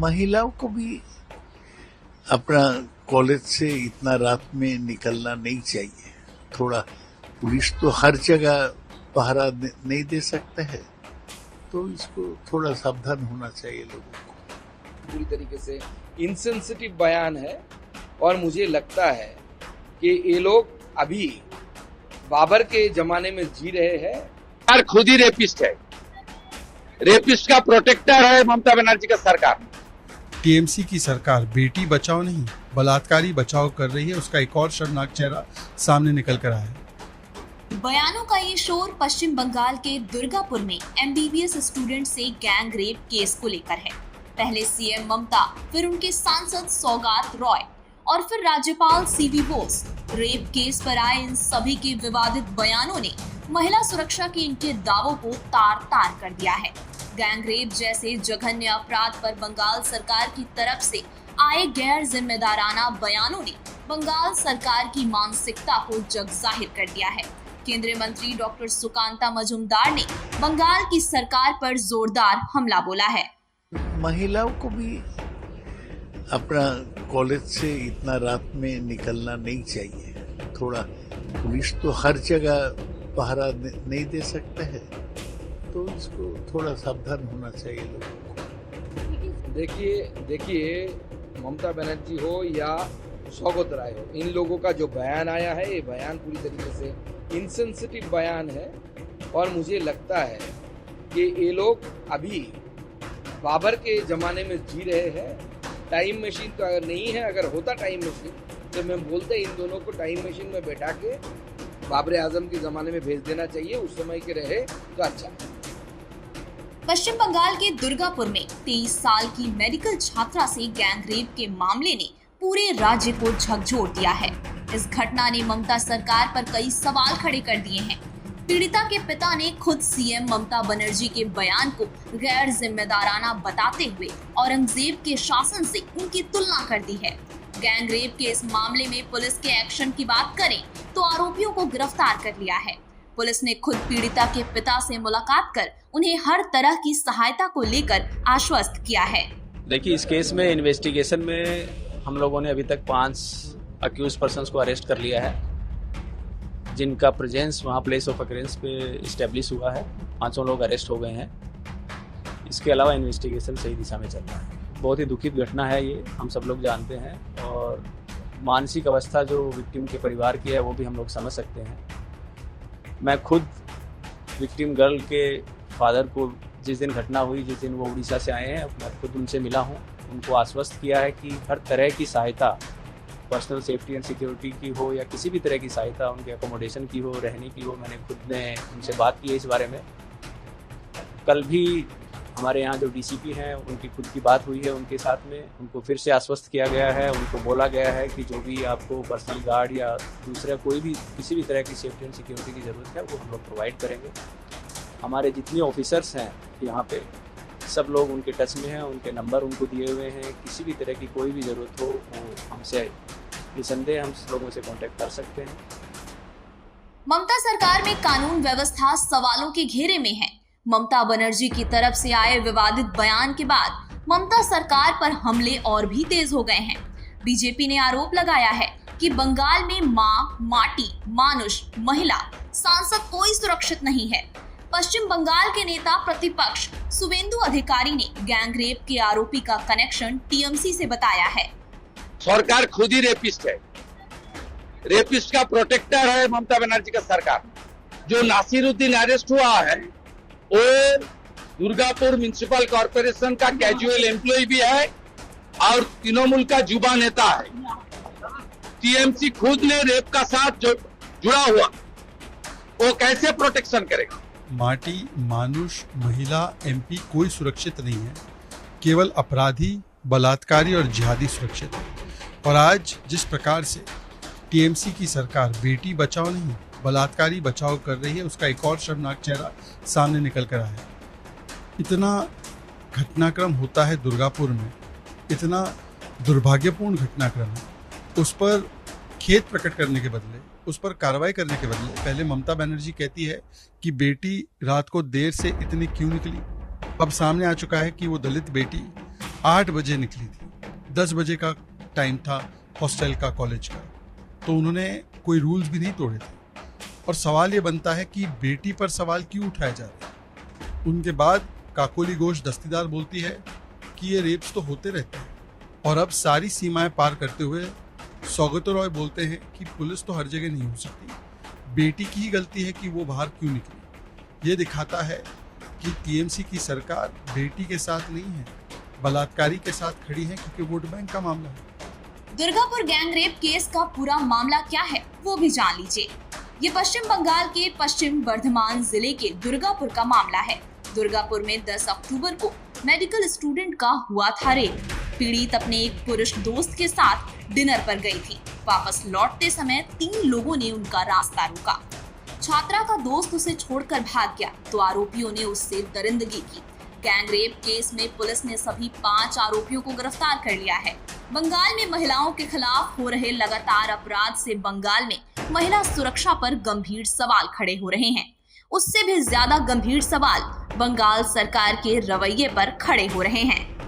महिलाओं को भी अपना कॉलेज से इतना रात में निकलना नहीं चाहिए। थोड़ा पुलिस तो हर जगह पहरा नहीं दे सकता है, तो इसको थोड़ा सावधान होना चाहिए लोगों को। पूरी तरीके से इनसेंसिटिव बयान है और मुझे लगता है कि ये लोग अभी बाबर के जमाने में जी रहे हैं। खुद ही रेपिस्ट है, रेपिस्ट का प्रोटेक्टर है ममता बनर्जी का सरकार। टीएमसी की सरकार बेटी बचाओ नहीं बलात्कारी बचाओ कर रही है, उसका एक और शर्मनाक चेहरा सामने निकल कर आया है। बयानों का ये शोर पश्चिम बंगाल के दुर्गापुर में एमबीबीएस स्टूडेंट से गैंग रेप केस को लेकर है। पहले सीएम ममता, फिर उनके सांसद सौगात रॉय और फिर राज्यपाल सीवी बोस। रेप केस पर आए इन सभी के विवादित बयानों ने महिला सुरक्षा के इनके दावों को तार-तार कर दिया है। गैंग रेप जैसे जघन्य अपराध पर बंगाल सरकार की तरफ से आए गैर जिम्मेदाराना बयानों ने बंगाल सरकार की मानसिकता को जग जाहिर कर दिया है। केंद्रीय मंत्री डॉक्टर सुकांता मजूमदार ने बंगाल की सरकार पर जोरदार हमला बोला है। महिलाओं को भी अपना कॉलेज से इतना रात में निकलना नहीं चाहिए। थोड़ा पुलिस तो हर जगह पहरा नहीं दे सकता है, तो इसको थोड़ा सावधान होना चाहिए लोगों को। देखिए ममता बनर्जी हो या सौगत राय हो, इन लोगों का जो बयान आया है ये बयान पूरी तरीके से इनसेंसिटिव बयान है और मुझे लगता है कि ये लोग अभी बाबर के ज़माने में जी रहे हैं। टाइम मशीन तो अगर नहीं है, अगर होता टाइम मशीन तो मैं बोलते इन दोनों को टाइम मशीन में बैठा के बाबर आजम के ज़माने में भेज देना चाहिए, उस समय के रहे तो अच्छा। पश्चिम बंगाल के दुर्गापुर में 23 साल की मेडिकल छात्रा से गैंग रेप के मामले ने पूरे राज्य को झकझोर दिया है। इस घटना ने ममता सरकार पर कई सवाल खड़े कर दिए हैं। पीड़िता के पिता ने खुद सीएम ममता बनर्जी के बयान को गैर जिम्मेदाराना बताते हुए औरंगजेब के शासन से उनकी तुलना कर दी है। गैंग रेप के इस मामले में पुलिस के एक्शन की बात करें तो आरोपियों को गिरफ्तार कर लिया है। पुलिस ने खुद पीड़िता के पिता से मुलाकात कर उन्हें हर तरह की सहायता को लेकर आश्वस्त किया है। देखिए, इस केस में इन्वेस्टिगेशन में हम लोगों ने अभी तक 5 अक्यूज पर्सन्स को अरेस्ट कर लिया है, जिनका प्रेजेंस वहाँ प्लेस ऑफ अकरेंस पे इस्टेब्लिश हुआ है। 5 लोग अरेस्ट हो गए हैं। इसके अलावा इन्वेस्टिगेशन सही दिशा में चल रहा है। बहुत ही दुखित घटना है ये, हम सब लोग जानते हैं, और मानसिक अवस्था जो विक्टिम के परिवार की है वो भी हम लोग समझ सकते हैं। मैं खुद विक्टिम गर्ल के फादर को जिस दिन घटना हुई, जिस दिन वो उड़ीसा से आए हैं, मैं खुद उनसे मिला हूँ। उनको आश्वस्त किया है कि हर तरह की सहायता, पर्सनल सेफ्टी एंड सिक्योरिटी की हो या किसी भी तरह की सहायता, उनके अकोमोडेशन की हो, रहने की हो, मैंने खुद ने उनसे बात की है इस बारे में। कल भी हमारे यहाँ जो डीसीपी हैं उनकी खुद की बात हुई है उनके साथ में। उनको फिर से आश्वस्त किया गया है, उनको बोला गया है कि जो भी आपको पर्सनल गार्ड या दूसरा कोई भी किसी भी तरह की सेफ्टी एंड सिक्योरिटी की ज़रूरत है वो हम लोग प्रोवाइड करेंगे। हमारे जितने ऑफिसर्स हैं यहाँ पे सब लोग उनके टच में हैं, उनके नंबर उनको दिए हुए हैं। किसी भी तरह की कोई भी ज़रूरत हो वो हमसे निसंदेह हम लोगों से कांटेक्ट कर सकते हैं। ममता सरकार में कानून व्यवस्था सवालों के घेरे में है। ममता बनर्जी की तरफ से आए विवादित बयान के बाद ममता सरकार पर हमले और भी तेज हो गए हैं। बीजेपी ने आरोप लगाया है कि बंगाल में मां, माटी, मानुष, महिला, सांसद कोई सुरक्षित नहीं है। पश्चिम बंगाल के नेता प्रतिपक्ष शुवेंदु अधिकारी ने गैंग रेप के आरोपी का कनेक्शन टीएमसी से बताया है। सरकार खुद ही रेपिस्ट है, रेपिस्ट का प्रोटेक्टर है ममता बनर्जी का सरकार। जो नासिरुद्दीन अरेस्ट हुआ है वो दुर्गापुर म्युनिसिपल कॉर्पोरेशन का कैजुअल एम्प्लॉय भी है और तृणमूल का युवा नेता है। टीएमसी खुद ने रेप का साथ जुड़ा हुआ, वो कैसे प्रोटेक्शन करेगा? माटी, मानुष, महिला, एमपी कोई सुरक्षित नहीं है। केवल अपराधी, बलात्कारी और जिहादी सुरक्षित है। और आज जिस प्रकार से टीएमसी की सरकार बेटी बचाओ नहीं बलात्कारी बचाओ कर रही है, उसका एक और शर्मनाक चेहरा सामने निकल कर आया है। इतना घटनाक्रम होता है दुर्गापुर में, इतना दुर्भाग्यपूर्ण घटनाक्रम है, उस पर खेद प्रकट करने के बदले, उस पर कार्रवाई करने के बदले पहले ममता बनर्जी कहती है कि बेटी रात को देर से इतनी क्यों निकली। अब सामने आ चुका है कि वो दलित बेटी 8 बजे निकली थी, 10 बजे का टाइम था हॉस्टल का, कॉलेज का, तो उन्होंने कोई रूल्स भी नहीं तोड़े थे। और सवाल ये बनता है कि बेटी पर सवाल क्यों उठाया जा रहा है। उनके बाद काकोली घोष दस्तीदार बोलती है कि ये रेप्स तो होते रहते हैं। और अब सारी सीमाएं पार करते हुए सौगतो रॉय बोलते हैं कि पुलिस तो हर जगह नहीं हो सकती, बेटी की ही गलती है कि वो बाहर क्यों निकली। ये दिखाता है कि टीएमसी की सरकार बेटी के साथ नहीं है, बलात्कारी के साथ खड़ी है, क्योंकि वोट बैंक का मामला है। दुर्गापुर गैंग रेप केस का पूरा मामला क्या है वो भी जान लीजिए। ये पश्चिम बंगाल के पश्चिम बर्धमान जिले के दुर्गापुर का मामला है। दुर्गापुर में 10 अक्टूबर को मेडिकल स्टूडेंट का हुआ था रेप। पीड़ित अपने एक पुरुष दोस्त के साथ डिनर पर गई थी। वापस लौटते समय 3 लोगों ने उनका रास्ता रोका। छात्रा का दोस्त उसे छोड़कर भाग गया तो आरोपियों ने उससे दरिंदगी की। गैंग रेप केस में पुलिस ने सभी 5 आरोपियों को गिरफ्तार कर लिया है। बंगाल में महिलाओं के खिलाफ हो रहे लगातार अपराध से बंगाल में महिला सुरक्षा पर गंभीर सवाल खड़े हो रहे हैं। उससे भी ज्यादा गंभीर सवाल बंगाल सरकार के रवैये पर खड़े हो रहे हैं।